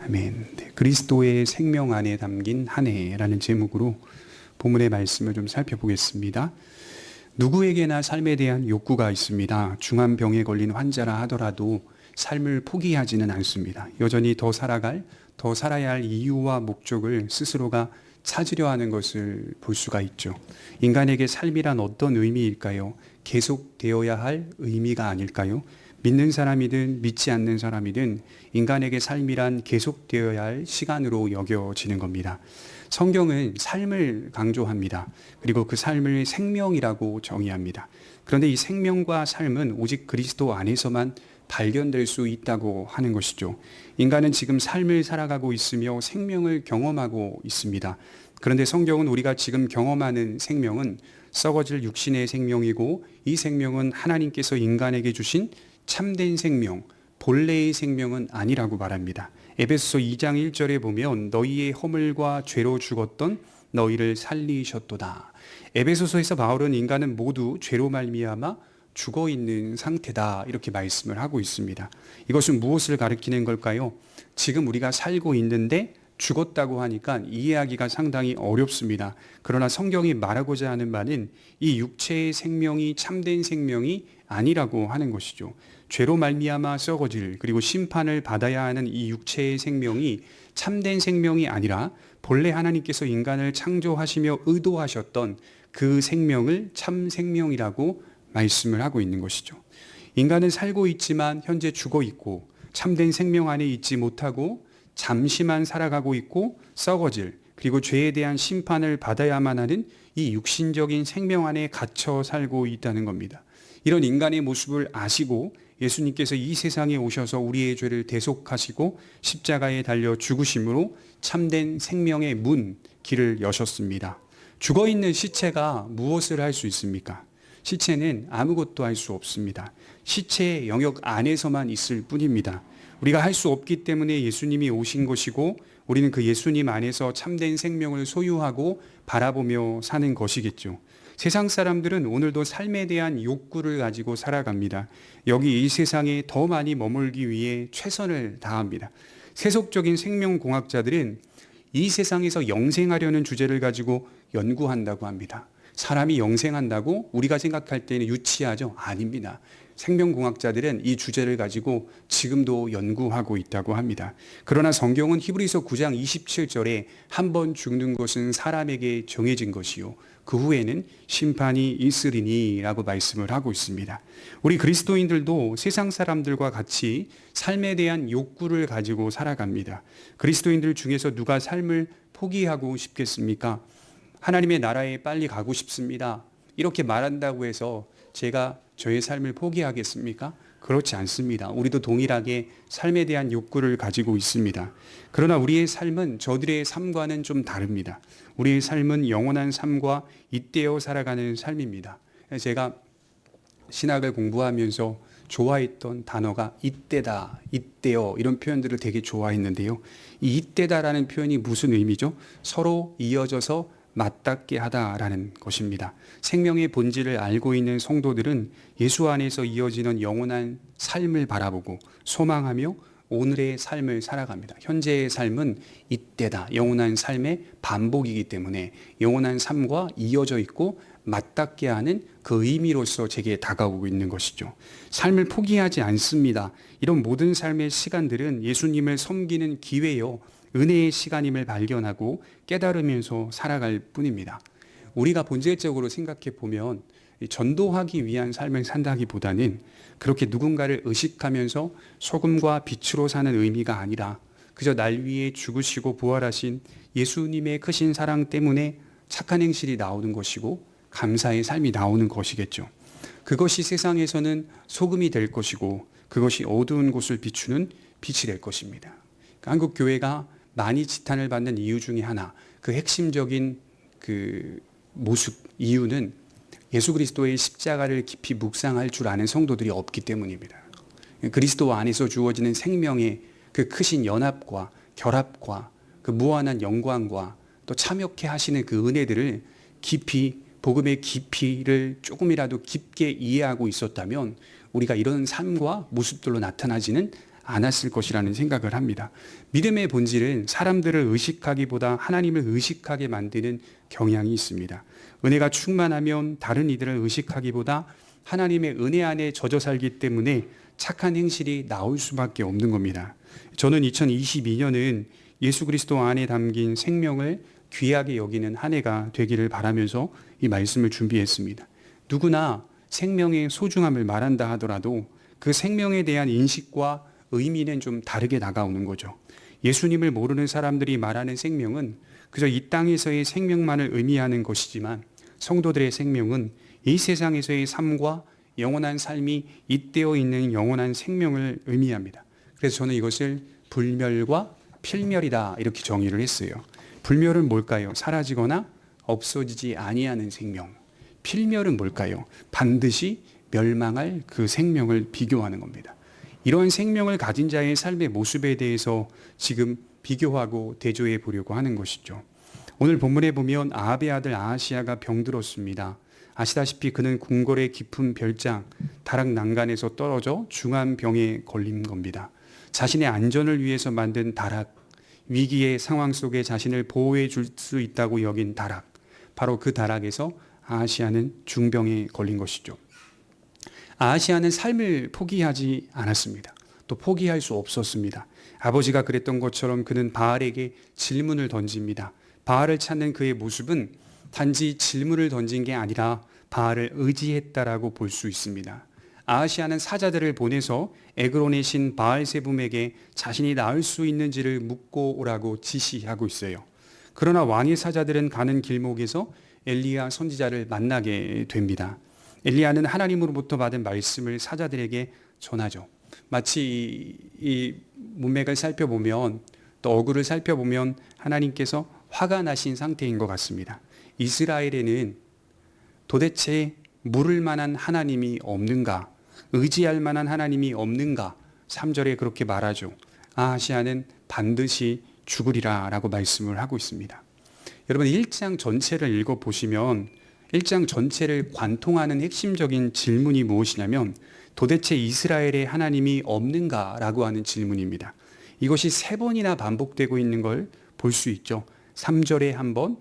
아멘. 네, 그리스도의 생명 안에 담긴 한 해라는 제목으로 본문의 말씀을 좀 살펴보겠습니다. 누구에게나 삶에 대한 욕구가 있습니다. 중한 병에 걸린 환자라 하더라도 삶을 포기하지는 않습니다. 여전히 더 살아야 할 이유와 목적을 스스로가 찾으려 하는 것을 볼 수가 있죠. 인간에게 삶이란 어떤 의미일까요? 계속되어야 할 의미가 아닐까요? 믿는 사람이든 믿지 않는 사람이든 인간에게 삶이란 계속되어야 할 시간으로 여겨지는 겁니다. 성경은 삶을 강조합니다. 그리고 그 삶을 생명이라고 정의합니다. 그런데 이 생명과 삶은 오직 그리스도 안에서만 발견될 수 있다고 하는 것이죠. 인간은 지금 삶을 살아가고 있으며 생명을 경험하고 있습니다. 그런데 성경은 우리가 지금 경험하는 생명은 썩어질 육신의 생명이고, 이 생명은 하나님께서 인간에게 주신 참된 생명, 본래의 생명은 아니라고 말합니다. 에베소서 2장 1절에 보면 너희의 허물과 죄로 죽었던 너희를 살리셨도다. 에베소서에서 바울은 인간은 모두 죄로 말미암아 죽어 있는 상태다, 이렇게 말씀을 하고 있습니다. 이것은 무엇을 가리키는 걸까요? 지금 우리가 살고 있는데 죽었다고 하니까 이해하기가 상당히 어렵습니다. 그러나 성경이 말하고자 하는 바는 이 육체의 생명이 참된 생명이 아니라고 하는 것이죠. 죄로 말미암아 썩어질, 그리고 심판을 받아야 하는 이 육체의 생명이 참된 생명이 아니라 본래 하나님께서 인간을 창조하시며 의도하셨던 그 생명을 참 생명이라고 말씀을 하고 있는 것이죠. 인간은 살고 있지만 현재 죽어 있고, 참된 생명 안에 있지 못하고 잠시만 살아가고 있고, 썩어질, 그리고 죄에 대한 심판을 받아야만 하는 이 육신적인 생명 안에 갇혀 살고 있다는 겁니다. 이런 인간의 모습을 아시고 예수님께서 이 세상에 오셔서 우리의 죄를 대속하시고 십자가에 달려 죽으심으로 참된 생명의 문, 길을 여셨습니다. 죽어있는 시체가 무엇을 할 수 있습니까? 시체는 아무것도 할 수 없습니다. 시체의 영역 안에서만 있을 뿐입니다. 우리가 할 수 없기 때문에 예수님이 오신 것이고, 우리는 그 예수님 안에서 참된 생명을 소유하고 바라보며 사는 것이겠죠. 세상 사람들은 오늘도 삶에 대한 욕구를 가지고 살아갑니다. 여기 이 세상에 더 많이 머물기 위해 최선을 다합니다. 세속적인 생명공학자들은 이 세상에서 영생하려는 주제를 가지고 연구한다고 합니다. 사람이 영생한다고 우리가 생각할 때는 유치하죠? 아닙니다. 생명공학자들은 이 주제를 가지고 지금도 연구하고 있다고 합니다. 그러나 성경은 히브리서 9장 27절에 한 번 죽는 것은 사람에게 정해진 것이요 그 후에는 심판이 있으리니 라고 말씀을 하고 있습니다. 우리 그리스도인들도 세상 사람들과 같이 삶에 대한 욕구를 가지고 살아갑니다. 그리스도인들 중에서 누가 삶을 포기하고 싶겠습니까? 하나님의 나라에 빨리 가고 싶습니다, 이렇게 말한다고 해서 제가 저의 삶을 포기하겠습니까? 그렇지 않습니다. 우리도 동일하게 삶에 대한 욕구를 가지고 있습니다. 그러나 우리의 삶은 저들의 삶과는 좀 다릅니다. 우리의 삶은 영원한 삶과 잇대어 살아가는 삶입니다. 제가 신학을 공부하면서 좋아했던 단어가 잇대다, 잇대어, 이런 표현들을 되게 좋아했는데요. 이 잇대다라는 표현이 무슨 의미죠? 서로 이어져서 맞닿게 하다라는 것입니다. 생명의 본질을 알고 있는 성도들은 예수 안에서 이어지는 영원한 삶을 바라보고 소망하며 오늘의 삶을 살아갑니다. 현재의 삶은 이때다, 영원한 삶의 반복이기 때문에 영원한 삶과 이어져 있고 맞닿게 하는 그 의미로서 제게 다가오고 있는 것이죠. 삶을 포기하지 않습니다. 이런 모든 삶의 시간들은 예수님을 섬기는 기회요, 은혜의 시간임을 발견하고 깨달으면서 살아갈 뿐입니다. 우리가 본질적으로 생각해 보면 전도하기 위한 삶을 산다기보다는 그렇게 누군가를 의식하면서 소금과 빛으로 사는 의미가 아니라 그저 날 위해 죽으시고 부활하신 예수님의 크신 사랑 때문에 착한 행실이 나오는 것이고 감사의 삶이 나오는 것이겠죠. 그것이 세상에서는 소금이 될 것이고 그것이 어두운 곳을 비추는 빛이 될 것입니다. 한국 교회가 많이 지탄을 받는 이유 중에 하나, 그 핵심적인 그 모습, 이유는 예수 그리스도의 십자가를 깊이 묵상할 줄 아는 성도들이 없기 때문입니다. 그리스도 안에서 주어지는 생명의 그 크신 연합과 결합과 그 무한한 영광과 또 참여케 하시는 그 은혜들을 깊이, 복음의 깊이를 조금이라도 깊게 이해하고 있었다면 우리가 이런 삶과 모습들로 나타나지는 않았을 것이라는 생각을 합니다. 믿음의 본질은 사람들을 의식하기보다 하나님을 의식하게 만드는 경향이 있습니다. 은혜가 충만하면 다른 이들을 의식하기보다 하나님의 은혜 안에 젖어 살기 때문에 착한 행실이 나올 수밖에 없는 겁니다. 저는 2022년은 예수 그리스도 안에 담긴 생명을 귀하게 여기는 한 해가 되기를 바라면서 이 말씀을 준비했습니다. 누구나 생명의 소중함을 말한다 하더라도 그 생명에 대한 인식과 의미는 좀 다르게 다가오는 거죠. 예수님을 모르는 사람들이 말하는 생명은 그저 이 땅에서의 생명만을 의미하는 것이지만 성도들의 생명은 이 세상에서의 삶과 영원한 삶이 잇대어 있는 영원한 생명을 의미합니다. 그래서 저는 이것을 불멸과 필멸이다 이렇게 정의를 했어요. 불멸은 뭘까요? 사라지거나 없어지지 아니하는 생명. 필멸은 뭘까요? 반드시 멸망할 그 생명을 비교하는 겁니다. 이러한 생명을 가진 자의 삶의 모습에 대해서 지금 비교하고 대조해 보려고 하는 것이죠. 오늘 본문에 보면 아합의 아들 아하시야가 병들었습니다. 아시다시피 그는 궁궐의 깊은 별장, 다락 난간에서 떨어져 중한 병에 걸린 겁니다. 자신의 안전을 위해서 만든 다락, 위기의 상황 속에 자신을 보호해 줄 수 있다고 여긴 다락, 바로 그 다락에서 아하시야는 중병에 걸린 것이죠. 아하시야는 삶을 포기하지 않았습니다. 또 포기할 수 없었습니다. 아버지가 그랬던 것처럼 그는 바알에게 질문을 던집니다. 바알을 찾는 그의 모습은 단지 질문을 던진 게 아니라 바알을 의지했다라고 볼 수 있습니다. 아하시야는 사자들을 보내서 에그론의 신 바알세붐에게 자신이 나을 수 있는지를 묻고 오라고 지시하고 있어요. 그러나 왕의 사자들은 가는 길목에서 엘리야 선지자를 만나게 됩니다. 엘리야는 하나님으로부터 받은 말씀을 사자들에게 전하죠. 마치 이 문맥을 살펴보면 또 어구를 살펴보면 하나님께서 화가 나신 상태인 것 같습니다. 이스라엘에는 도대체 물을 만한 하나님이 없는가? 의지할 만한 하나님이 없는가? 3절에 그렇게 말하죠. 아하시야는 반드시 죽으리라 라고 말씀을 하고 있습니다. 여러분 1장 전체를 읽어보시면 1장 전체를 관통하는 핵심적인 질문이 무엇이냐면 도대체 이스라엘의 하나님이 없는가? 라고 하는 질문입니다. 이것이 3번이나 반복되고 있는 걸 볼 수 있죠. 3절에 한 번,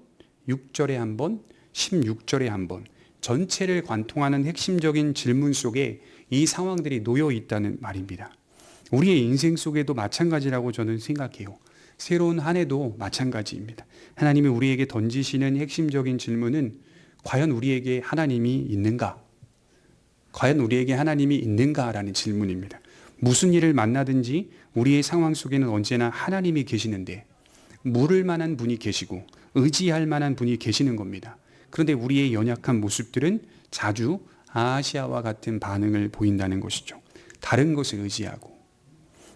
6절에 한 번, 16절에 한 번. 전체를 관통하는 핵심적인 질문 속에 이 상황들이 놓여 있다는 말입니다. 우리의 인생 속에도 마찬가지라고 저는 생각해요. 새로운 한 해도 마찬가지입니다. 하나님이 우리에게 던지시는 핵심적인 질문은 과연 우리에게 하나님이 있는가? 과연 우리에게 하나님이 있는가라는 질문입니다. 무슨 일을 만나든지 우리의 상황 속에는 언제나 하나님이 계시는데 물을 만한 분이 계시고 의지할 만한 분이 계시는 겁니다. 그런데 우리의 연약한 모습들은 자주 아하시야와 같은 반응을 보인다는 것이죠. 다른 것을 의지하고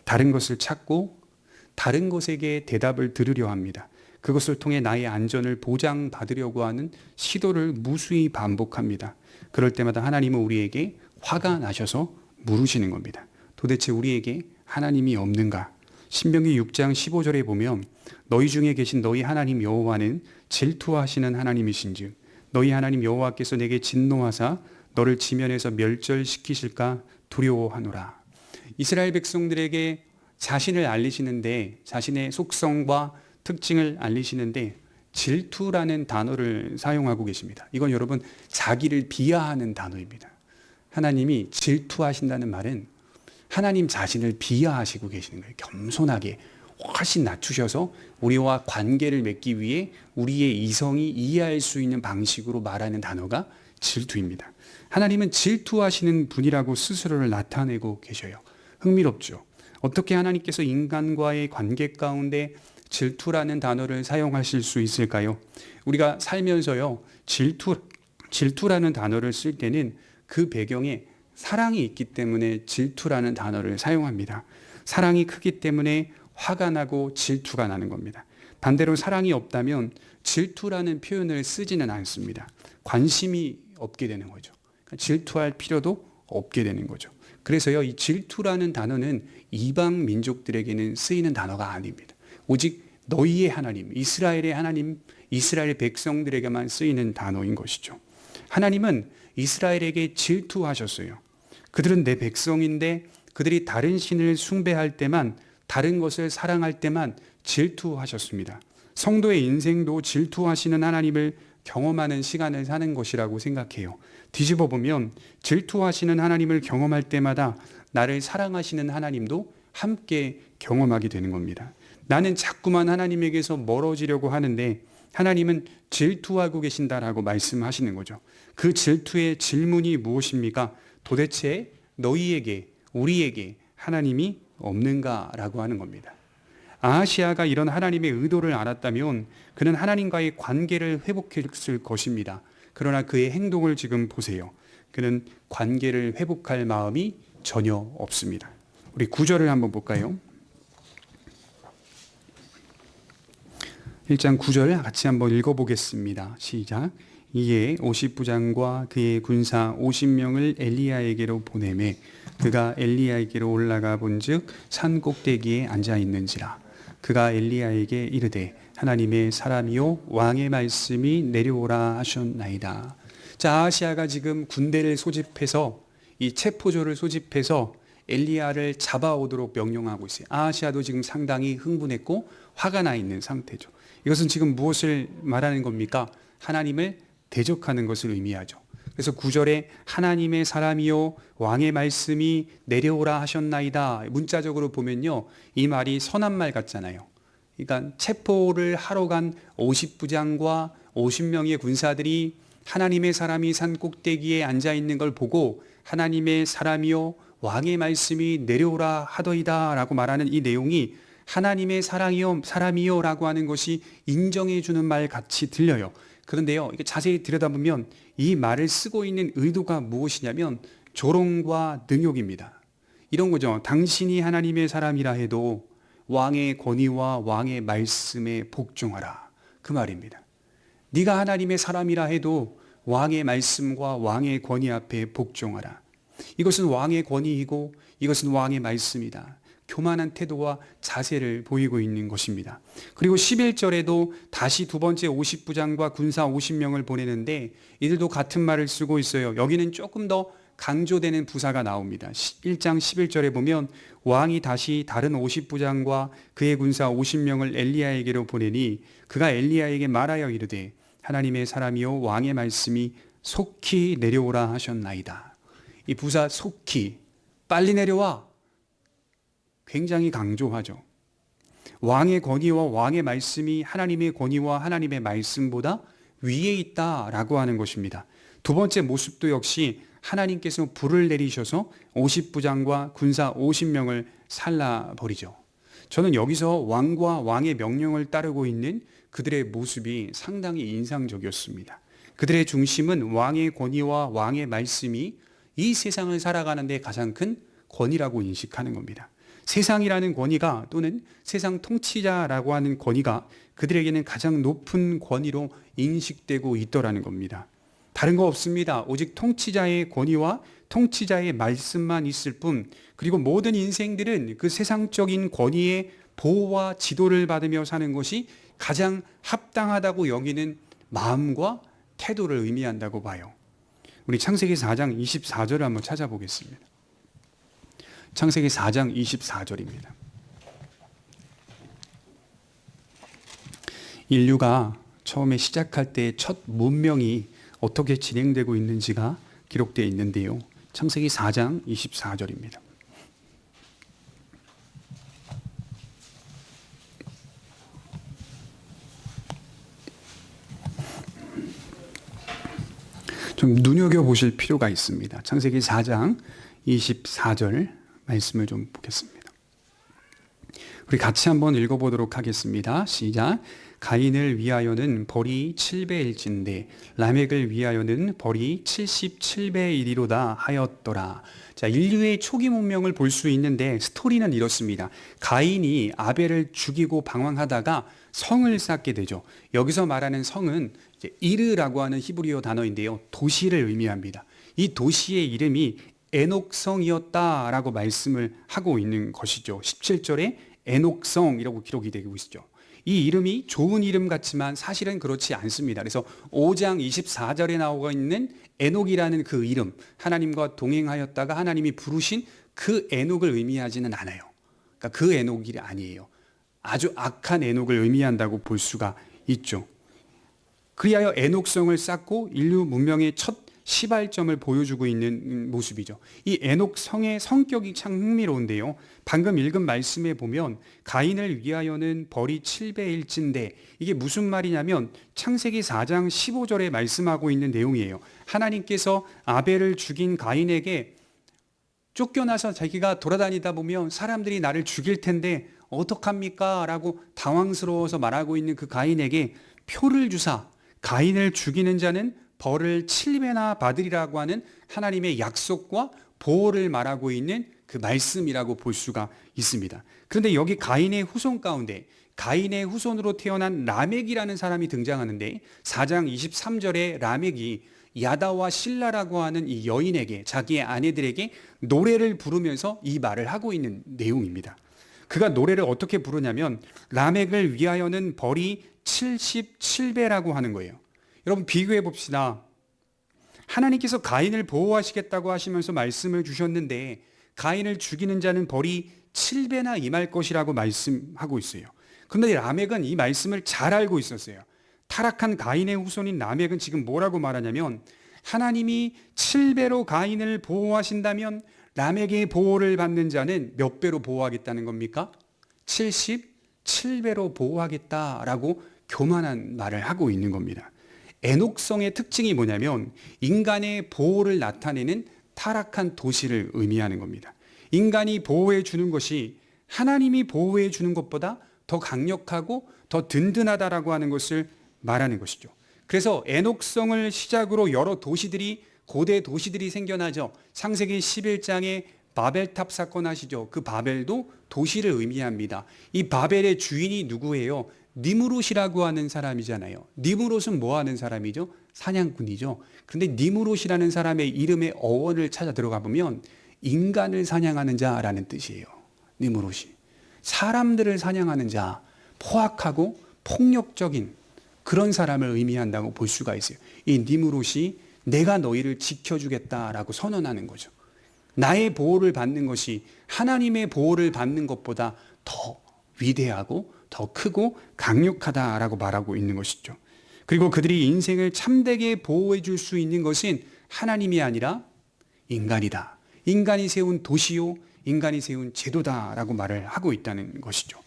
다른 것을 찾고 다른 것에게 대답을 들으려 합니다. 그것을 통해 나의 안전을 보장받으려고 하는 시도를 무수히 반복합니다. 그럴 때마다 하나님은 우리에게 화가 나셔서 물으시는 겁니다. 도대체 우리에게 하나님이 없는가? 신명기 6장 15절에 보면 너희 중에 계신 너희 하나님 여호와는 질투하시는 하나님이신즉 너희 하나님 여호와께서 내게 진노하사 너를 지면에서 멸절시키실까 두려워하노라. 이스라엘 백성들에게 자신을 알리시는데 자신의 속성과 특징을 알리시는데 질투라는 단어를 사용하고 계십니다. 이건 여러분 자기를 비하하는 단어입니다. 하나님이 질투하신다는 말은 하나님 자신을 비하하시고 계시는 거예요. 겸손하게 훨씬 낮추셔서 우리와 관계를 맺기 위해 우리의 이성이 이해할 수 있는 방식으로 말하는 단어가 질투입니다. 하나님은 질투하시는 분이라고 스스로를 나타내고 계셔요. 흥미롭죠. 어떻게 하나님께서 인간과의 관계 가운데 질투라는 단어를 사용하실 수 있을까요? 우리가 살면서요, 질투라는 단어를 쓸 때는 그 배경에 사랑이 있기 때문에 질투라는 단어를 사용합니다. 사랑이 크기 때문에 화가 나고 질투가 나는 겁니다. 반대로 사랑이 없다면 질투라는 표현을 쓰지는 않습니다. 관심이 없게 되는 거죠. 질투할 필요도 없게 되는 거죠. 그래서요, 이 질투라는 단어는 이방 민족들에게는 쓰이는 단어가 아닙니다. 오직 너희의 하나님, 이스라엘의 하나님, 이스라엘 백성들에게만 쓰이는 단어인 것이죠. 하나님은 이스라엘에게 질투하셨어요. 그들은 내 백성인데 그들이 다른 신을 숭배할 때만, 다른 것을 사랑할 때만 질투하셨습니다. 성도의 인생도 질투하시는 하나님을 경험하는 시간을 사는 것이라고 생각해요. 뒤집어 보면 질투하시는 하나님을 경험할 때마다 나를 사랑하시는 하나님도 함께 경험하게 되는 겁니다. 나는 자꾸만 하나님에게서 멀어지려고 하는데 하나님은 질투하고 계신다라고 말씀하시는 거죠. 그 질투의 질문이 무엇입니까? 도대체 너희에게, 우리에게 하나님이 없는가라고 하는 겁니다. 아하시아가 이런 하나님의 의도를 알았다면 그는 하나님과의 관계를 회복했을 것입니다. 그러나 그의 행동을 지금 보세요. 그는 관계를 회복할 마음이 전혀 없습니다. 우리 9절을 한번 볼까요? 1장 9절 같이 한번 읽어보겠습니다. 시작. 이에 50부장과 그의 군사 50명을 엘리야에게로 보내매 그가 엘리야에게로 올라가 본즉 산 꼭대기에 앉아 있는지라. 그가 엘리야에게 이르되 하나님의 사람이요 왕의 말씀이 내려오라 하셨나이다. 자, 아하시아가 지금 군대를 소집해서 이 체포조를 소집해서 엘리야를 잡아오도록 명령하고 있어요. 아하시아도 지금 상당히 흥분했고 화가 나 있는 상태죠. 이것은 지금 무엇을 말하는 겁니까? 하나님을 대적하는 것을 의미하죠. 그래서 9절에 하나님의 사람이요 왕의 말씀이 내려오라 하셨나이다. 문자적으로 보면요, 이 말이 선한 말 같잖아요. 그러니까 체포를 하러 간 50부장과 50명의 군사들이 하나님의 사람이 산 꼭대기에 앉아 있는 걸 보고 하나님의 사람이요 왕의 말씀이 내려오라 하더이다 라고 말하는 이 내용이 하나님의 사람이요 라고 하는 것이 인정해 주는 말 같이 들려요. 그런데요, 이게 자세히 들여다보면 이 말을 쓰고 있는 의도가 무엇이냐면 조롱과 능욕입니다. 이런 거죠. 당신이 하나님의 사람이라 해도 왕의 권위와 왕의 말씀에 복종하라. 그 말입니다. 네가 하나님의 사람이라 해도 왕의 말씀과 왕의 권위 앞에 복종하라. 이것은 왕의 권위이고 이것은 왕의 말씀이다. 교만한 태도와 자세를 보이고 있는 것입니다. 그리고 11절에도 다시 두 번째 50부장과 군사 50명을 보내는데 이들도 같은 말을 쓰고 있어요. 여기는 조금 더 강조되는 부사가 나옵니다. 1장 11절에 보면 왕이 다시 다른 50부장과 그의 군사 50명을 엘리야에게로 보내니 그가 엘리야에게 말하여 이르되 하나님의 사람이요 왕의 말씀이 속히 내려오라 하셨나이다. 이 부사 속히, 빨리 내려와, 굉장히 강조하죠. 왕의 권위와 왕의 말씀이 하나님의 권위와 하나님의 말씀보다 위에 있다라고 하는 것입니다. 두 번째 모습도 역시 하나님께서 불을 내리셔서 50부장과 군사 50명을 살라버리죠. 저는 여기서 왕과 왕의 명령을 따르고 있는 그들의 모습이 상당히 인상적이었습니다. 그들의 중심은 왕의 권위와 왕의 말씀이 이 세상을 살아가는데 가장 큰 권위라고 인식하는 겁니다. 세상이라는 권위가 또는 세상 통치자라고 하는 권위가 그들에게는 가장 높은 권위로 인식되고 있더라는 겁니다. 다른 거 없습니다. 오직 통치자의 권위와 통치자의 말씀만 있을 뿐, 그리고 모든 인생들은 그 세상적인 권위의 보호와 지도를 받으며 사는 것이 가장 합당하다고 여기는 마음과 태도를 의미한다고 봐요. 우리 창세기 4장 24절을 한번 찾아보겠습니다. 창세기 4장 24절입니다. 인류가 처음에 시작할 때 첫 문명이 어떻게 진행되고 있는지가 기록되어 있는데요. 창세기 4장 24절입니다. 좀 눈여겨보실 필요가 있습니다. 창세기 4장 24절 말씀을 좀 보겠습니다. 우리 같이 한번 읽어보도록 하겠습니다. 시작. 가인을 위하여는 벌이 7배일진데 라멕을 위하여는 벌이 77배이리로다 하였더라. 자, 인류의 초기 문명을 볼 수 있는데 스토리는 이렇습니다. 가인이 아벨을 죽이고 방황하다가 성을 쌓게 되죠. 여기서 말하는 성은 이제 이르라고 하는 히브리어 단어인데요, 도시를 의미합니다. 이 도시의 이름이 에녹성이었다라고 말씀을 하고 있는 것이죠. 17절에 에녹성이라고 기록이 되고 있죠. 이 이름이 좋은 이름 같지만 사실은 그렇지 않습니다. 그래서 5장 24절에 나오고 있는 에녹이라는 그 이름, 하나님과 동행하였다가 하나님이 부르신 그 에녹을 의미하지는 않아요. 그러니까 그 에녹이 아니에요. 아주 악한 에녹을 의미한다고 볼 수가 있죠. 그리하여 에녹성을 쌓고 인류 문명의 첫 시발점을 보여주고 있는 모습이죠. 이 에녹성의 성격이 참 흥미로운데요. 방금 읽은 말씀에 보면 가인을 위하여는 벌이 7배일진데, 이게 무슨 말이냐면 창세기 4장 15절에 말씀하고 있는 내용이에요. 하나님께서 아벨을 죽인 가인에게 쫓겨나서 자기가 돌아다니다 보면 사람들이 나를 죽일 텐데 어떡합니까? 라고 당황스러워서 말하고 있는 그 가인에게 표를 주사 가인을 죽이는 자는 벌을 7배나 받으리라고 하는 하나님의 약속과 보호를 말하고 있는 그 말씀이라고 볼 수가 있습니다. 그런데 여기 가인의 후손 가운데 가인의 후손으로 태어난 라멕이라는 사람이 등장하는데 4장 23절에 라멕이 야다와 실라라고 하는 이 여인에게, 자기의 아내들에게 노래를 부르면서 이 말을 하고 있는 내용입니다. 그가 노래를 어떻게 부르냐면 라멕을 위하여는 벌이 77배라고 하는 거예요. 여러분 비교해 봅시다. 하나님께서 가인을 보호하시겠다고 하시면서 말씀을 주셨는데 가인을 죽이는 자는 벌이 7배나 임할 것이라고 말씀하고 있어요. 그런데 라멕은 이 말씀을 잘 알고 있었어요. 타락한 가인의 후손인 라멕은 지금 뭐라고 말하냐면 하나님이 7배로 가인을 보호하신다면 라멕의 보호를 받는 자는 몇 배로 보호하겠다는 겁니까? 77배로 보호하겠다라고 교만한 말을 하고 있는 겁니다. 에녹성의 특징이 뭐냐면 인간의 보호를 나타내는 타락한 도시를 의미하는 겁니다. 인간이 보호해 주는 것이 하나님이 보호해 주는 것보다 더 강력하고 더 든든하다라고 하는 것을 말하는 것이죠. 그래서 에녹성을 시작으로 여러 도시들이, 고대 도시들이 생겨나죠. 창세기 11장에 바벨탑 사건 아시죠? 그 바벨도 도시를 의미합니다. 이 바벨의 주인이 누구예요? 니무롯이라고 하는 사람이잖아요. 니무롯은 뭐 하는 사람이죠? 사냥꾼이죠. 그런데 니무롯이라는 사람의 이름의 어원을 찾아 들어가 보면 인간을 사냥하는 자라는 뜻이에요. 니무롯이. 사람들을 사냥하는 자, 포악하고 폭력적인 그런 사람을 의미한다고 볼 수가 있어요. 이 니무롯이 내가 너희를 지켜주겠다라고 선언하는 거죠. 나의 보호를 받는 것이 하나님의 보호를 받는 것보다 더 위대하고 더 크고 강력하다라고 말하고 있는 것이죠. 그리고 그들이 인생을 참되게 보호해 줄 수 있는 것은 하나님이 아니라 인간이다. 인간이 세운 도시요, 인간이 세운 제도다라고 말을 하고 있다는 것이죠.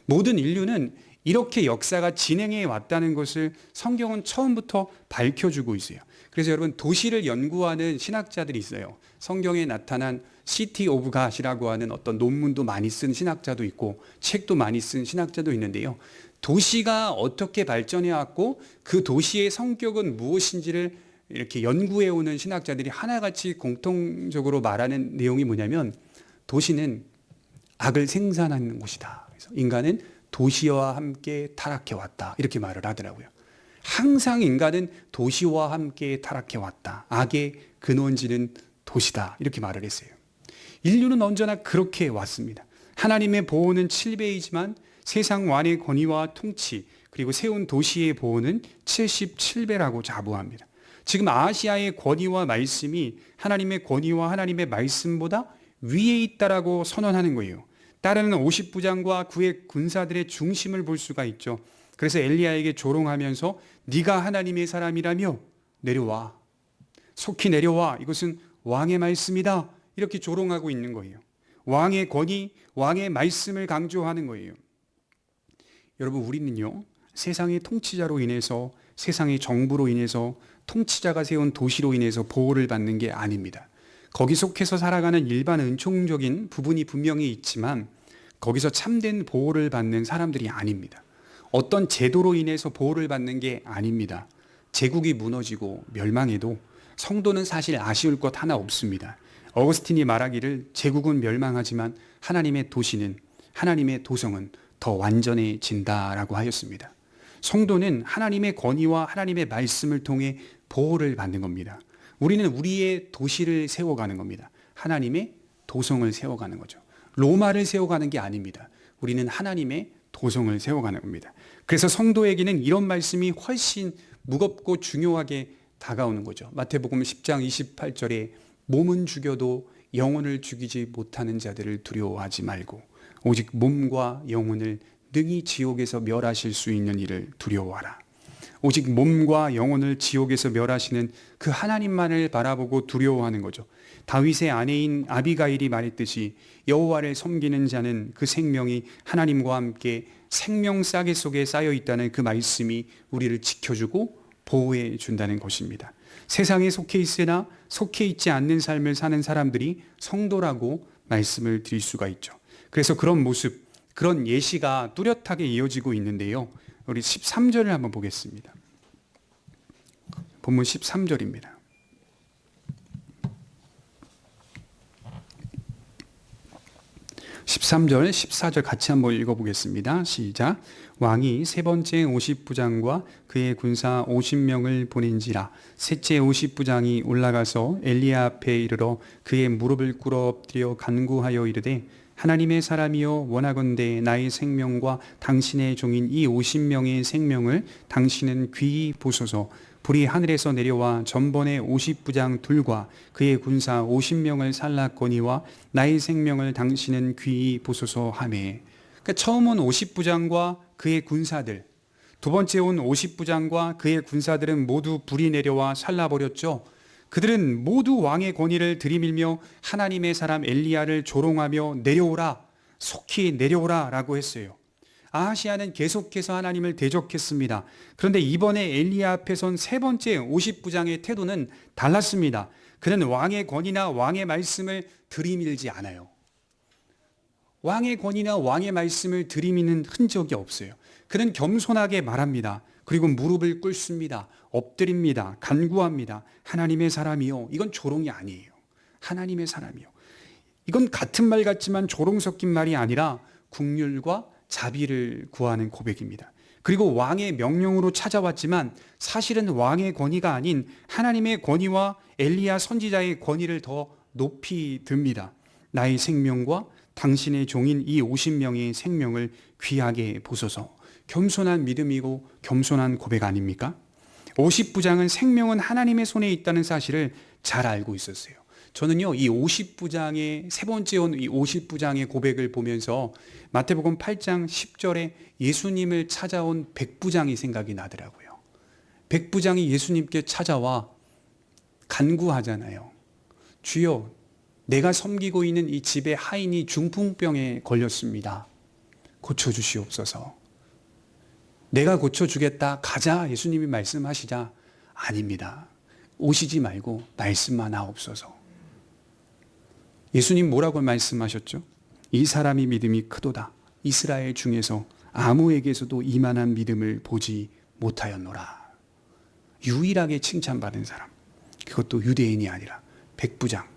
모든 인류는 이렇게 역사가 진행해 왔다는 것을 성경은 처음부터 밝혀주고 있어요. 그래서 여러분 도시를 연구하는 신학자들이 있어요. 성경에 나타난 시티 오브 갓이라고 하는 어떤 논문도 많이 쓴 신학자도 있고 책도 많이 쓴 신학자도 있는데요. 도시가 어떻게 발전해 왔고 그 도시의 성격은 무엇인지를 이렇게 연구해 오는 신학자들이 하나같이 공통적으로 말하는 내용이 뭐냐면 도시는 악을 생산하는 곳이다. 그래서 인간은 도시와 함께 타락해 왔다. 이렇게 말을 하더라고요. 항상 인간은 도시와 함께 타락해 왔다. 악의 근원지는 도시다. 이렇게 말을 했어요. 인류는 언제나 그렇게 왔습니다. 하나님의 보호는 7배이지만 세상 왕의 권위와 통치 그리고 세운 도시의 보호는 77배라고 자부합니다. 지금 아시아의 권위와 말씀이 하나님의 권위와 하나님의 말씀보다 위에 있다라고 선언하는 거예요. 따르는 50부장과 그의 군사들의 중심을 볼 수가 있죠. 그래서 엘리야에게 조롱하면서 네가 하나님의 사람이라며 내려와. 속히 내려와. 이것은 왕의 말씀이다. 이렇게 조롱하고 있는 거예요. 왕의 권위, 왕의 말씀을 강조하는 거예요. 여러분 우리는요. 세상의 통치자로 인해서 세상의 정부로 인해서 통치자가 세운 도시로 인해서 보호를 받는 게 아닙니다. 거기 속해서 살아가는 일반 은총적인 부분이 분명히 있지만 거기서 참된 보호를 받는 사람들이 아닙니다. 어떤 제도로 인해서 보호를 받는 게 아닙니다. 제국이 무너지고 멸망해도 성도는 사실 아쉬울 것 하나 없습니다. 어거스틴이 말하기를 제국은 멸망하지만 하나님의 도시는, 하나님의 도성은 더 완전해진다라고 하였습니다. 성도는 하나님의 권위와 하나님의 말씀을 통해 보호를 받는 겁니다. 우리는 우리의 도시를 세워가는 겁니다. 하나님의 도성을 세워가는 거죠. 로마를 세워가는 게 아닙니다. 우리는 하나님의 도성을 세워가는 겁니다. 그래서 성도에게는 이런 말씀이 훨씬 무겁고 중요하게 다가오는 거죠. 마태복음 10장 28절에 몸은 죽여도 영혼을 죽이지 못하는 자들을 두려워하지 말고 오직 몸과 영혼을 능히 지옥에서 멸하실 수 있는 이를 두려워하라. 오직 몸과 영혼을 지옥에서 멸하시는 그 하나님만을 바라보고 두려워하는 거죠. 다윗의 아내인 아비가일이 말했듯이 여호와를 섬기는 자는 그 생명이 하나님과 함께 생명 싸개 속에 쌓여 있다는 그 말씀이 우리를 지켜주고 보호해 준다는 것입니다. 세상에 속해 있으나 속해 있지 않는 삶을 사는 사람들이 성도라고 말씀을 드릴 수가 있죠. 그래서 그런 모습, 그런 예시가 뚜렷하게 이어지고 있는데요. 우리 13절을 한번 보겠습니다. 본문 13절입니다. (13절) (14절) 같이 한번 읽어보겠습니다. 시작. 왕이 세 번째 50부장과 그의 군사 50명을 보낸지라. 셋째 50부장이 올라가서 엘리야 앞에 이르러 그의 무릎을 꿇어 엎드려 간구하여 이르되 하나님의 사람이여 원하건대 나의 생명과 당신의 종인 이 50명의 생명을 당신은 귀히 보소서. 불이 하늘에서 내려와 전번의 50부장 둘과 그의 군사 50명을 살랐거니와 나의 생명을 당신은 귀히 보소서 하매. 그러니까 처음 온 50부장과 그의 군사들, 두 번째 온 50부장과 그의 군사들은 모두 불이 내려와 살라버렸죠. 그들은 모두 왕의 권위를 들이밀며 하나님의 사람 엘리야를 조롱하며 내려오라, 속히 내려오라 라고 했어요. 아하시야는 계속해서 하나님을 대적했습니다. 그런데 이번에 엘리야 앞에 선 세 번째 50부장의 태도는 달랐습니다. 그는 왕의 권위나 왕의 말씀을 들이밀지 않아요. 왕의 권위나 왕의 말씀을 들이미는 흔적이 없어요. 그는 겸손하게 말합니다. 그리고 무릎을 꿇습니다. 엎드립니다. 간구합니다. 하나님의 사람이요. 이건 조롱이 아니에요. 하나님의 사람이요. 이건 같은 말 같지만 조롱 섞인 말이 아니라 긍휼과 자비를 구하는 고백입니다. 그리고 왕의 명령으로 찾아왔지만 사실은 왕의 권위가 아닌 하나님의 권위와 엘리야 선지자의 권위를 더 높이 듭니다. 나의 생명과 당신의 종인 이 50명의 생명을 귀하게 보소서. 겸손한 믿음이고 겸손한 고백 아닙니까? 50부장은 생명은 하나님의 손에 있다는 사실을 잘 알고 있었어요. 저는요, 이 50부장의 세 번째 온 이 50부장의 고백을 보면서 마태복음 8장 10절에 예수님을 찾아온 백부장이 생각이 나더라고요. 백부장이 예수님께 찾아와 간구하잖아요. 주여, 내가 섬기고 있는 이 집의 하인이 중풍병에 걸렸습니다. 고쳐주시옵소서. 내가 고쳐주겠다. 가자. 예수님이 말씀하시자. 아닙니다. 오시지 말고 말씀만 하옵소서. 예수님 뭐라고 말씀하셨죠? 이 사람이 믿음이 크도다. 이스라엘 중에서 아무에게서도 이만한 믿음을 보지 못하였노라. 유일하게 칭찬받은 사람. 그것도 유대인이 아니라 백부장.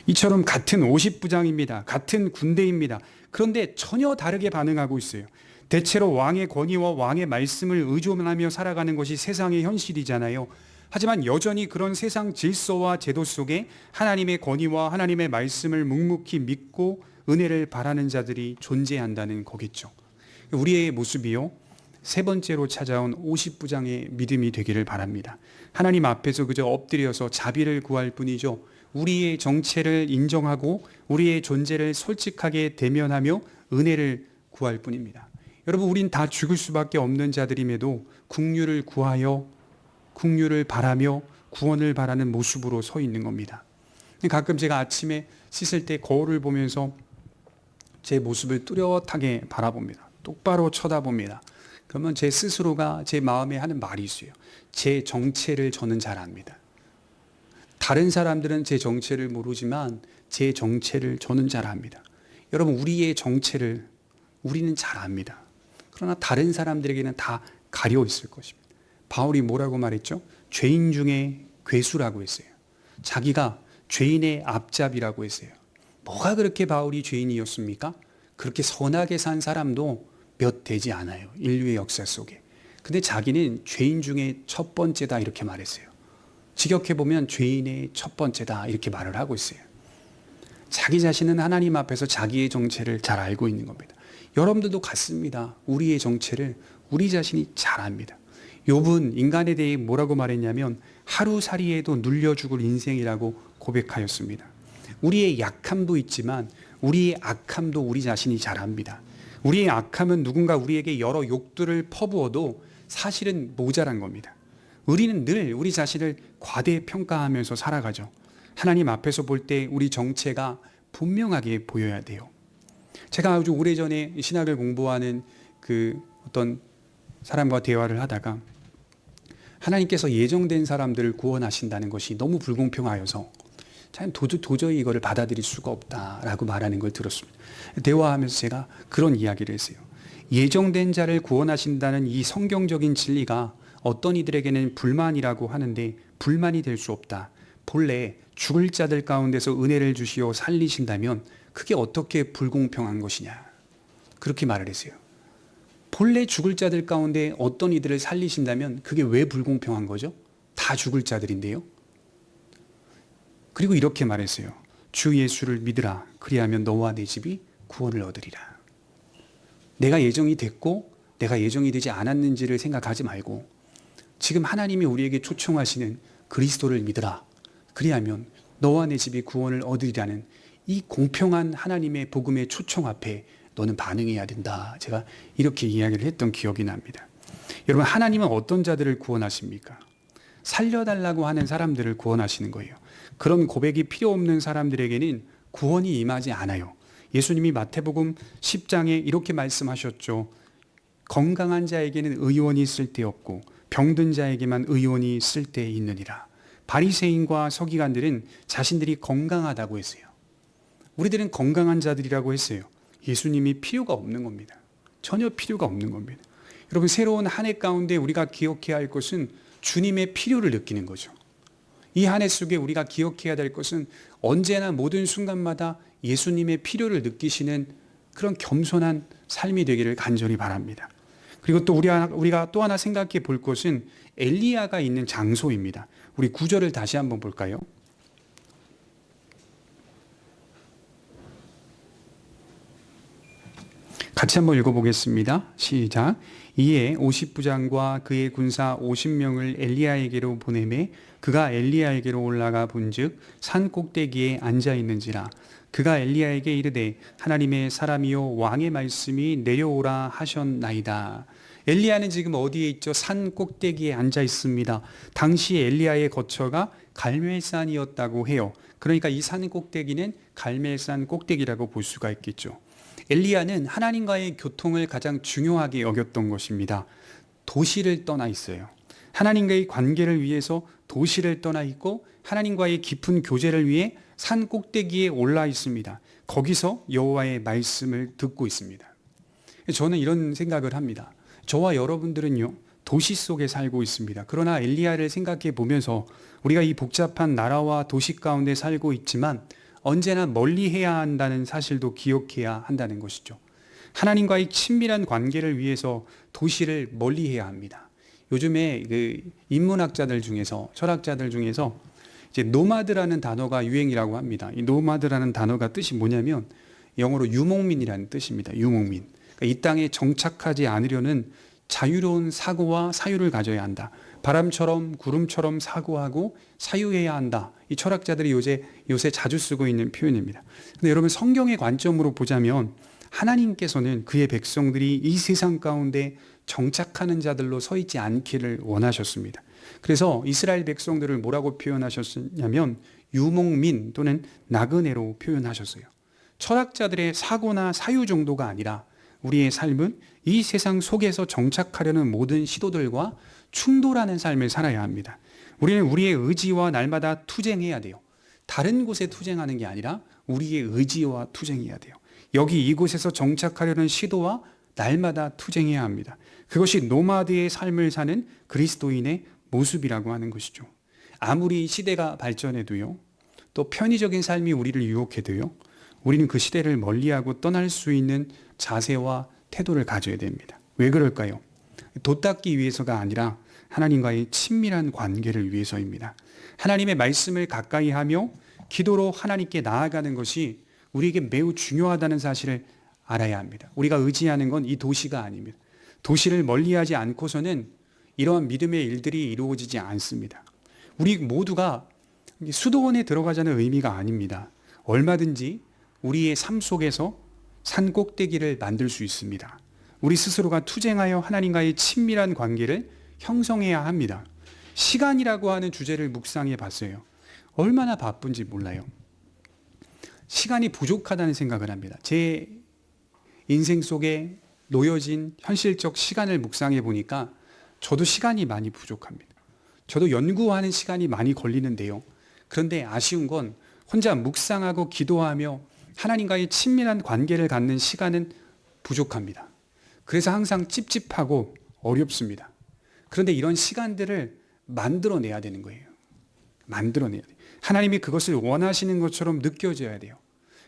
이처럼 같은 50부장입니다. 같은 군대입니다. 그런데 전혀 다르게 반응하고 있어요. 대체로 왕의 권위와 왕의 말씀을 의존하며 살아가는 것이 세상의 현실이잖아요. 하지만 여전히 그런 세상 질서와 제도 속에 하나님의 권위와 하나님의 말씀을 묵묵히 믿고 은혜를 바라는 자들이 존재한다는 거겠죠. 우리의 모습이요, 세 번째로 찾아온 50부장의 믿음이 되기를 바랍니다. 하나님 앞에서 그저 엎드려서 자비를 구할 뿐이죠. 우리의 정체를 인정하고 우리의 존재를 솔직하게 대면하며 은혜를 구할 뿐입니다. 여러분, 우린 다 죽을 수밖에 없는 자들임에도 긍휼을 구하여 긍휼을 바라며 구원을 바라는 모습으로 서 있는 겁니다. 가끔 제가 아침에 씻을 때 거울을 보면서 제 모습을 뚜렷하게 바라봅니다. 똑바로 쳐다봅니다. 그러면 제 스스로가 제 마음에 하는 말이 있어요. 제 정체를 저는 잘 압니다. 다른 사람들은 제 정체를 모르지만 제 정체를 저는 잘 압니다. 여러분, 우리의 정체를 우리는 잘 압니다. 그러나 다른 사람들에게는 다 가려 있을 것입니다. 바울이 뭐라고 말했죠? 죄인 중에 괴수라고 했어요. 자기가 죄인의 앞잡이라고 했어요. 뭐가 그렇게 바울이 죄인이었습니까? 그렇게 선하게 산 사람도 몇 되지 않아요. 인류의 역사 속에. 근데 자기는 죄인 중에 첫 번째다 이렇게 말했어요. 직역해보면 죄인의 첫 번째다 이렇게 말을 하고 있어요. 자기 자신은 하나님 앞에서 자기의 정체를 잘 알고 있는 겁니다. 여러분들도 같습니다. 우리의 정체를 우리 자신이 잘 압니다. 욥은 인간에 대해 뭐라고 말했냐면 하루살이에도 눌려 죽을 인생이라고 고백하였습니다. 우리의 약함도 있지만 우리의 악함도 우리 자신이 잘 압니다. 우리의 악함은 누군가 우리에게 여러 욕들을 퍼부어도 사실은 모자란 겁니다. 우리는 늘 우리 자신을 과대평가하면서 살아가죠. 하나님 앞에서 볼 때 우리 정체가 분명하게 보여야 돼요. 제가 아주 오래전에 신학을 공부하는 그 어떤 사람과 대화를 하다가 하나님께서 예정된 사람들을 구원하신다는 것이 너무 불공평하여서 참 도저히 이거를 받아들일 수가 없다라고 말하는 걸 들었습니다. 대화하면서 제가 그런 이야기를 했어요. 예정된 자를 구원하신다는 이 성경적인 진리가 어떤 이들에게는 불만이라고 하는데 불만이 될 수 없다. 본래 죽을 자들 가운데서 은혜를 주시어 살리신다면 그게 어떻게 불공평한 것이냐. 그렇게 말을 했어요. 본래 죽을 자들 가운데 어떤 이들을 살리신다면 그게 왜 불공평한 거죠? 다 죽을 자들인데요. 그리고 이렇게 말했어요. 주 예수를 믿으라. 그리하면 너와 내 집이 구원을 얻으리라. 내가 예정이 됐고 내가 예정이 되지 않았는지를 생각하지 말고 지금 하나님이 우리에게 초청하시는 그리스도를 믿으라. 그리하면 너와 내 집이 구원을 얻으리라는 이 공평한 하나님의 복음의 초청 앞에 너는 반응해야 된다. 제가 이렇게 이야기를 했던 기억이 납니다. 여러분, 하나님은 어떤 자들을 구원하십니까? 살려달라고 하는 사람들을 구원하시는 거예요. 그런 고백이 필요 없는 사람들에게는 구원이 임하지 않아요. 예수님이 마태복음 10장에 이렇게 말씀하셨죠. 건강한 자에게는 의원이 쓸데없고 병든 자에게만 의원이 쓸데 있느니라. 바리새인과 서기관들은 자신들이 건강하다고 했어요. 우리들은 건강한 자들이라고 했어요. 예수님이 필요가 없는 겁니다. 전혀 필요가 없는 겁니다. 여러분, 새로운 한 해 가운데 우리가 기억해야 할 것은 주님의 필요를 느끼는 거죠. 이 한 해 속에 우리가 기억해야 될 것은 언제나 모든 순간마다 예수님의 필요를 느끼시는 그런 겸손한 삶이 되기를 간절히 바랍니다. 그리고 또 우리가 또 하나 생각해 볼 것은 엘리야가 있는 장소입니다. 우리 구절을 다시 한번 볼까요? 같이 한번 읽어보겠습니다. 시작. 이에 50부장과 그의 군사 50명을 엘리야에게로 보내매 그가 엘리야에게로 올라가 본즉 산 꼭대기에 앉아 있는지라. 그가 엘리야에게 이르되 하나님의 사람이요 왕의 말씀이 내려오라 하셨나이다. 엘리야는 지금 어디에 있죠? 산 꼭대기에 앉아 있습니다. 당시 엘리야의 거처가 갈멜산이었다고 해요. 그러니까 이 산 꼭대기는 갈멜산 꼭대기라고 볼 수가 있겠죠. 엘리야는 하나님과의 교통을 가장 중요하게 여겼던 것입니다. 도시를 떠나 있어요. 하나님과의 관계를 위해서 도시를 떠나 있고 하나님과의 깊은 교제를 위해 산 꼭대기에 올라 있습니다. 거기서 여호와의 말씀을 듣고 있습니다. 저는 이런 생각을 합니다. 저와 여러분들은요, 도시 속에 살고 있습니다. 그러나 엘리야를 생각해 보면서 우리가 이 복잡한 나라와 도시 가운데 살고 있지만 언제나 멀리 해야 한다는 사실도 기억해야 한다는 것이죠. 하나님과의 친밀한 관계를 위해서 도시를 멀리 해야 합니다. 요즘에 그 인문학자들 중에서, 철학자들 중에서 이제 노마드라는 단어가 유행이라고 합니다. 이 노마드라는 단어가 뜻이 뭐냐면 영어로 유목민이라는 뜻입니다. 유목민. 그러니까 이 땅에 정착하지 않으려는 자유로운 사고와 사유를 가져야 한다. 바람처럼 구름처럼 사고하고 사유해야 한다. 이 철학자들이 요새 자주 쓰고 있는 표현입니다. 근데 여러분, 성경의 관점으로 보자면 하나님께서는 그의 백성들이 이 세상 가운데 정착하는 자들로 서 있지 않기를 원하셨습니다. 그래서 이스라엘 백성들을 뭐라고 표현하셨냐면 유목민 또는 나그네로 표현하셨어요. 철학자들의 사고나 사유 정도가 아니라 우리의 삶은 이 세상 속에서 정착하려는 모든 시도들과 충돌하는 삶을 살아야 합니다. 우리는 우리의 의지와 날마다 투쟁해야 돼요. 다른 곳에 투쟁하는 게 아니라 우리의 의지와 투쟁해야 돼요. 여기 이곳에서 정착하려는 시도와 날마다 투쟁해야 합니다. 그것이 노마드의 삶을 사는 그리스도인의 모습이라고 하는 것이죠. 아무리 시대가 발전해도요, 또 편의적인 삶이 우리를 유혹해도요, 우리는 그 시대를 멀리하고 떠날 수 있는 자세와 태도를 가져야 됩니다. 왜 그럴까요? 도 닦기 위해서가 아니라 하나님과의 친밀한 관계를 위해서입니다. 하나님의 말씀을 가까이 하며 기도로 하나님께 나아가는 것이 우리에게 매우 중요하다는 사실을 알아야 합니다. 우리가 의지하는 건 이 도시가 아닙니다. 도시를 멀리하지 않고서는 이러한 믿음의 일들이 이루어지지 않습니다. 우리 모두가 수도원에 들어가자는 의미가 아닙니다. 얼마든지 우리의 삶 속에서 산 꼭대기를 만들 수 있습니다. 우리 스스로가 투쟁하여 하나님과의 친밀한 관계를 형성해야 합니다. 시간이라고 하는 주제를 묵상해 봤어요. 얼마나 바쁜지 몰라요. 시간이 부족하다는 생각을 합니다. 제 인생 속에 놓여진 현실적 시간을 묵상해 보니까 저도 시간이 많이 부족합니다. 저도 연구하는 시간이 많이 걸리는데요. 그런데 아쉬운 건 혼자 묵상하고 기도하며 하나님과의 친밀한 관계를 갖는 시간은 부족합니다. 그래서 항상 찝찝하고 어렵습니다. 그런데 이런 시간들을 만들어내야 되는 거예요. 만들어내야 돼요. 하나님이 그것을 원하시는 것처럼 느껴져야 돼요.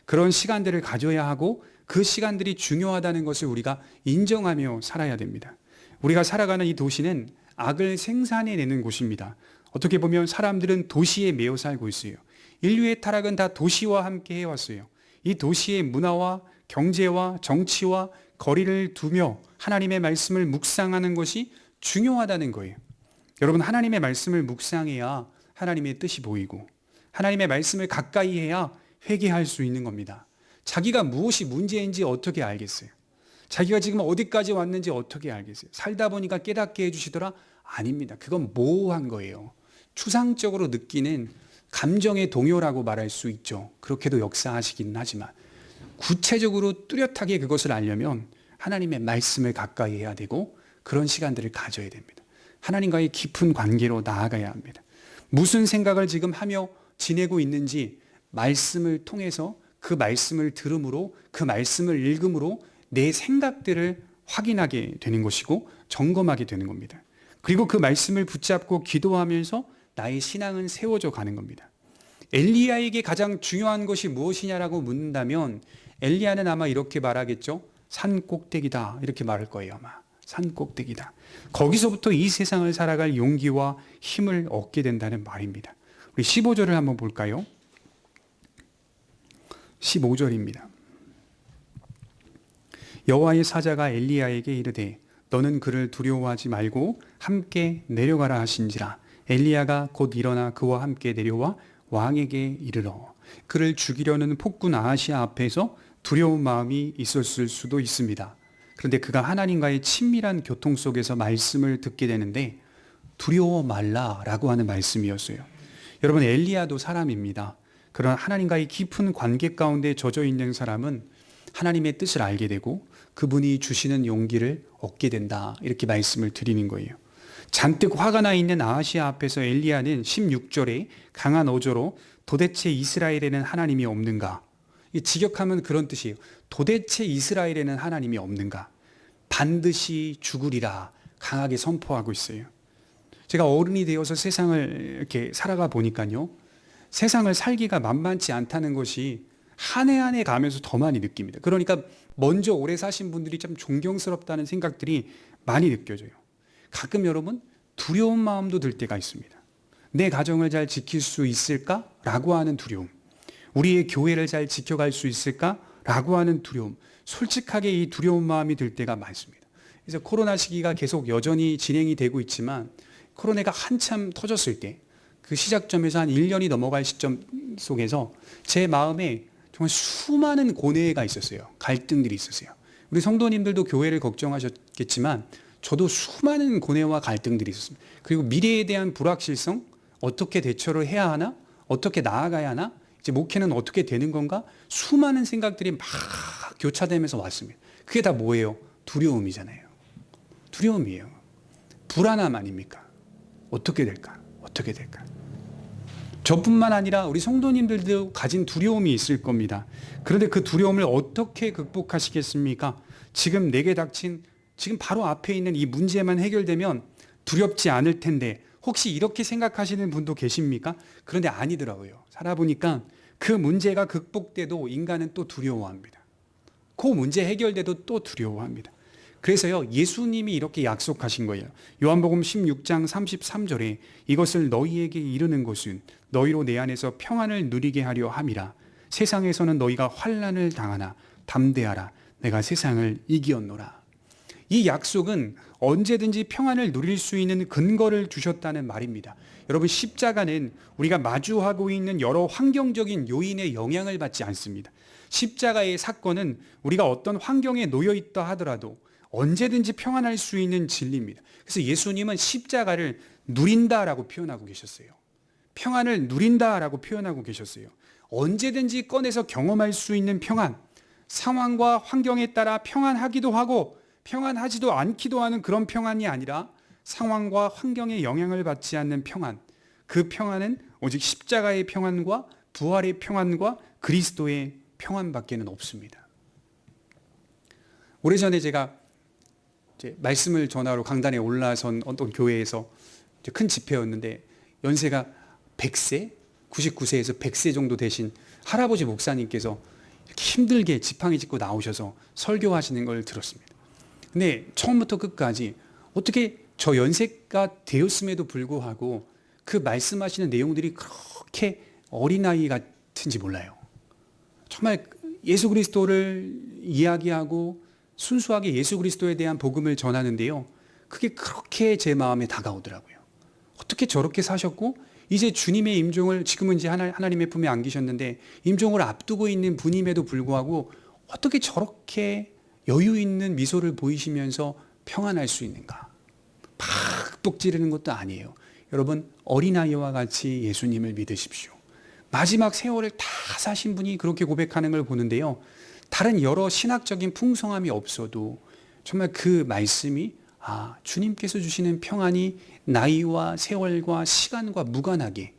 그런 시간들을 가져야 하고 그 시간들이 중요하다는 것을 우리가 인정하며 살아야 됩니다. 우리가 살아가는 이 도시는 악을 생산해내는 곳입니다. 어떻게 보면 사람들은 도시에 매여 살고 있어요. 인류의 타락은 다 도시와 함께 해왔어요. 이 도시의 문화와 경제와 정치와 거리를 두며 하나님의 말씀을 묵상하는 것이 중요하다는 거예요. 여러분, 하나님의 말씀을 묵상해야 하나님의 뜻이 보이고 하나님의 말씀을 가까이 해야 회개할 수 있는 겁니다. 자기가 무엇이 문제인지 어떻게 알겠어요? 자기가 지금 어디까지 왔는지 어떻게 알겠어요? 살다 보니까 깨닫게 해주시더라? 아닙니다. 그건 모호한 거예요. 추상적으로 느끼는 감정의 동요라고 말할 수 있죠. 그렇게도 역사하시긴 하지만 구체적으로 뚜렷하게 그것을 알려면 하나님의 말씀을 가까이 해야 되고 그런 시간들을 가져야 됩니다. 하나님과의 깊은 관계로 나아가야 합니다. 무슨 생각을 지금 하며 지내고 있는지 말씀을 통해서 그 말씀을 들음으로 그 말씀을 읽음으로 내 생각들을 확인하게 되는 것이고 점검하게 되는 겁니다. 그리고 그 말씀을 붙잡고 기도하면서 나의 신앙은 세워져 가는 겁니다. 엘리야에게 가장 중요한 것이 무엇이냐라고 묻는다면 엘리야는 아마 이렇게 말하겠죠. 산 꼭대기다 이렇게 말할 거예요. 아마 산 꼭대기다. 거기서부터 이 세상을 살아갈 용기와 힘을 얻게 된다는 말입니다. 우리 15절을 한번 볼까요? 15절입니다. 여호와의 사자가 엘리야에게 이르되 너는 그를 두려워하지 말고 함께 내려가라 하신지라. 엘리야가 곧 일어나 그와 함께 내려와 왕에게 이르러. 그를 죽이려는 폭군 아하시아 앞에서 두려운 마음이 있었을 수도 있습니다. 그런데 그가 하나님과의 친밀한 교통 속에서 말씀을 듣게 되는데 두려워 말라라고 하는 말씀이었어요. 여러분, 엘리야도 사람입니다. 그러나 하나님과의 깊은 관계 가운데 젖어 있는 사람은 하나님의 뜻을 알게 되고 그분이 주시는 용기를 얻게 된다. 이렇게 말씀을 드리는 거예요. 잔뜩 화가 나 있는 아하시아 앞에서 엘리야는 16절에 강한 어조로 도대체 이스라엘에는 하나님이 없는가? 직역하면 그런 뜻이에요. 도대체 이스라엘에는 하나님이 없는가? 반드시 죽으리라 강하게 선포하고 있어요. 제가 어른이 되어서 세상을 이렇게 살아가 보니까요. 세상을 살기가 만만치 않다는 것이 한 해 한 해 가면서 더 많이 느낍니다. 그러니까 먼저 오래 사신 분들이 참 존경스럽다는 생각들이 많이 느껴져요. 가끔 여러분 두려운 마음도 들 때가 있습니다. 내 가정을 잘 지킬 수 있을까라고 하는 두려움. 우리의 교회를 잘 지켜갈 수 있을까라고 하는 두려움. 솔직하게 이 두려운 마음이 들 때가 많습니다. 그래서 코로나 시기가 계속 여전히 진행이 되고 있지만 코로나가 한참 터졌을 때 그 시작점에서 한 1년이 넘어갈 시점 속에서 제 마음에 정말 수많은 고뇌가 있었어요. 갈등들이 있었어요. 우리 성도님들도 교회를 걱정하셨겠지만 저도 수많은 고뇌와 갈등들이 있었습니다. 그리고 미래에 대한 불확실성, 어떻게 대처를 해야 하나? 어떻게 나아가야 하나? 이제 목회는 어떻게 되는 건가? 수많은 생각들이 막 교차되면서 왔습니다. 그게 다 뭐예요? 두려움이잖아요. 두려움이에요. 불안함 아닙니까? 어떻게 될까? 어떻게 될까? 저뿐만 아니라 우리 성도님들도 가진 두려움이 있을 겁니다. 그런데 그 두려움을 어떻게 극복하시겠습니까? 지금 내게 닥친 지금 바로 앞에 있는 이 문제만 해결되면 두렵지 않을 텐데 혹시 이렇게 생각하시는 분도 계십니까? 그런데 아니더라고요. 살아보니까 그 문제가 극복돼도 인간은 또 두려워합니다. 그 문제 해결돼도 또 두려워합니다. 그래서요, 예수님이 이렇게 약속하신 거예요. 요한복음 16장 33절에 이것을 너희에게 이르는 것은 너희로 내 안에서 평안을 누리게 하려 함이라. 세상에서는 너희가 환난을 당하나 담대하라. 내가 세상을 이기었노라. 이 약속은 언제든지 평안을 누릴 수 있는 근거를 주셨다는 말입니다. 여러분, 십자가는 우리가 마주하고 있는 여러 환경적인 요인의 영향을 받지 않습니다. 십자가의 사건은 우리가 어떤 환경에 놓여 있다 하더라도 언제든지 평안할 수 있는 진리입니다. 그래서 예수님은 십자가를 누린다라고 표현하고 계셨어요. 평안을 누린다라고 표현하고 계셨어요. 언제든지 꺼내서 경험할 수 있는 평안, 상황과 환경에 따라 평안하기도 하고 평안하지도 않기도 하는 그런 평안이 아니라 상황과 환경에 영향을 받지 않는 평안, 그 평안은 오직 십자가의 평안과 부활의 평안과 그리스도의 평안밖에는 없습니다. 오래전에 제가 말씀을 전하러 강단에 올라선 어떤 교회에서 큰 집회였는데 연세가 100세, 99세에서 100세 정도 되신 할아버지 목사님께서 이렇게 힘들게 지팡이 짚고 나오셔서 설교하시는 걸 들었습니다. 근데 처음부터 끝까지 어떻게 저 연세가 되었음에도 불구하고 그 말씀하시는 내용들이 그렇게 어린아이 같은지 몰라요. 정말 예수 그리스도를 이야기하고 순수하게 예수 그리스도에 대한 복음을 전하는데요. 그게 그렇게 제 마음에 다가오더라고요. 어떻게 저렇게 사셨고 이제 주님의 임종을 지금은 이제 하나님의 품에 안기셨는데 임종을 앞두고 있는 분임에도 불구하고 어떻게 저렇게 여유 있는 미소를 보이시면서 평안할 수 있는가? 팍 찌르는 것도 아니에요. 여러분, 어린아이와 같이 예수님을 믿으십시오. 마지막 세월을 다 사신 분이 그렇게 고백하는 걸 보는데요. 다른 여러 신학적인 풍성함이 없어도 정말 그 말씀이 주님께서 주시는 평안이 나이와 세월과 시간과 무관하게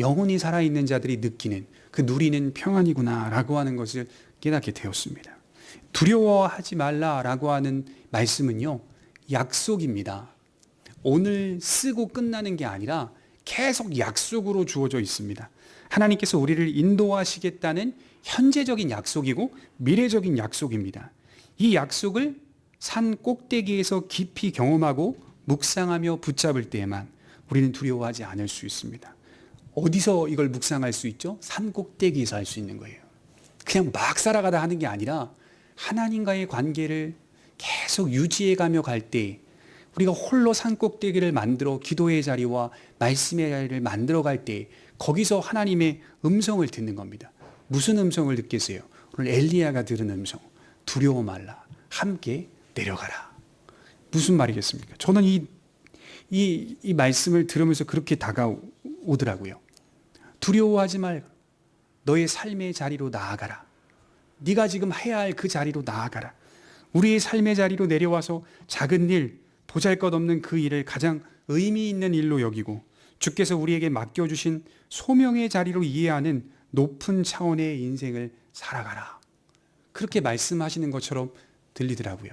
영혼이 살아있는 자들이 느끼는 그 누리는 평안이구나라고 하는 것을 깨닫게 되었습니다. 두려워하지 말라라고 하는 말씀은요, 약속입니다. 오늘 쓰고 끝나는 게 아니라 계속 약속으로 주어져 있습니다. 하나님께서 우리를 인도하시겠다는 현재적인 약속이고 미래적인 약속입니다. 이 약속을 산 꼭대기에서 깊이 경험하고 묵상하며 붙잡을 때에만 우리는 두려워하지 않을 수 있습니다. 어디서 이걸 묵상할 수 있죠? 산 꼭대기에서 할 수 있는 거예요. 그냥 막 살아가다 하는 게 아니라 하나님과의 관계를 계속 유지해가며 갈 때 우리가 홀로 산 꼭대기를 만들어 기도의 자리와 말씀의 자리를 만들어 갈 때 거기서 하나님의 음성을 듣는 겁니다. 무슨 음성을 듣겠어요? 오늘 엘리야가 들은 음성. 두려워 말라. 함께 내려가라. 무슨 말이겠습니까? 저는 이 말씀을 들으면서 그렇게 다가오더라고요. 두려워하지 말고 너의 삶의 자리로 나아가라. 네가 지금 해야 할 그 자리로 나아가라. 우리의 삶의 자리로 내려와서 작은 일, 보잘것없는 그 일을 가장 의미 있는 일로 여기고 주께서 우리에게 맡겨주신 소명의 자리로 이해하는 높은 차원의 인생을 살아가라. 그렇게 말씀하시는 것처럼 들리더라고요.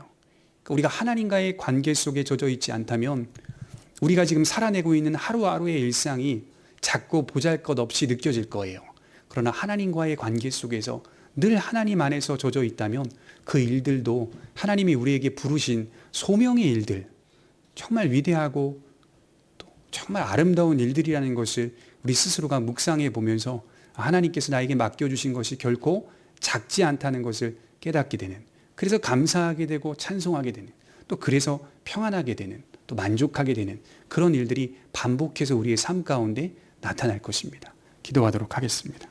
그러니까 우리가 하나님과의 관계 속에 젖어 있지 않다면 우리가 지금 살아내고 있는 하루하루의 일상이 작고 보잘것없이 느껴질 거예요. 그러나 하나님과의 관계 속에서 늘 하나님 안에서 젖어 있다면 그 일들도 하나님이 우리에게 부르신 소명의 일들, 정말 위대하고 또 정말 아름다운 일들이라는 것을 우리 스스로가 묵상해 보면서 하나님께서 나에게 맡겨주신 것이 결코 작지 않다는 것을 깨닫게 되는, 그래서 감사하게 되고 찬송하게 되는, 또 그래서 평안하게 되는, 또 만족하게 되는 그런 일들이 반복해서 우리의 삶 가운데 나타날 것입니다. 기도하도록 하겠습니다.